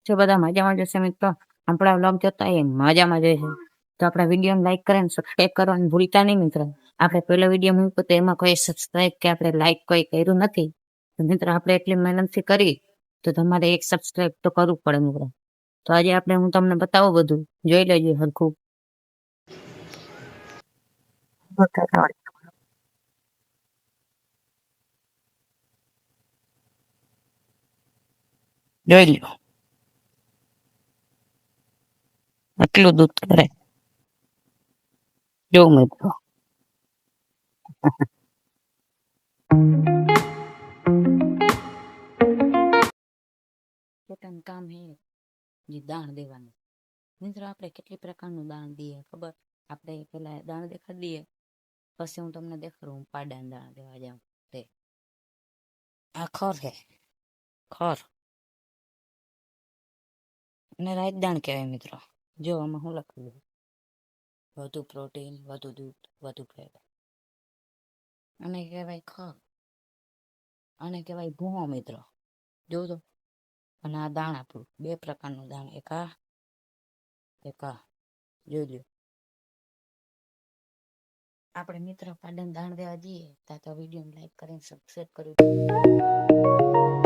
જો બધા મજામાં જશે મિત્રો, આપણા વ્લોગ જોતા એ મજામાં જશે. તો આપણા વિડીયોને લાઈક કરે ને સબસ્ક્રાઈબ કરવાનું ભૂલતા નહીં મિત્રો. આપણે પહેલો વિડીયો મૂક્યો તો એમાં કોઈ સબસ્ક્રાઈબ કે આપણે લાઈક કોઈ કર્યું નથી. તો મિત્રો આપણે એટલી મહેનતથી કરી તો તમારે એક સબસ્ક્રાઈબ તો કરવું પડે મિત્રો. તો આજે હું તમને બતાવું બધું, જોઈ લેજો હરખું. જોઈ લો આટલું દૂધ કરે જો મિત્રો. પોતાનું કામ હે જે દાણ દેવાનું. મિત્રો આપણે કેટલી પ્રકારનું દાણ દઈએ ખબર? આપણે પેલા દાણ દેખાડી દઈએ, પછી હું તમને દેખાડું પાડાને દાણ દેવા જાઉં તે. આ ખર હે, ખર અને રાજદાણ કહેવાય મિત્રો. જો આમાં શું લખેલું? વધુ પ્રોટીન, વધુ દૂધ, વધુ ફેટ. આને કહેવાય ખર. આને કહેવાય ભૂંગો મિત્રો. જોજો. અને આ દાણ આપણું બે પ્રકારનું દાણ, એક આ જોઈ લો. આપણે મિત્રો પાડાને દાણ દેવા જઈએ તો વિડીયોને લાઈક કરીને સબસ્ક્રાઈબ કરવું.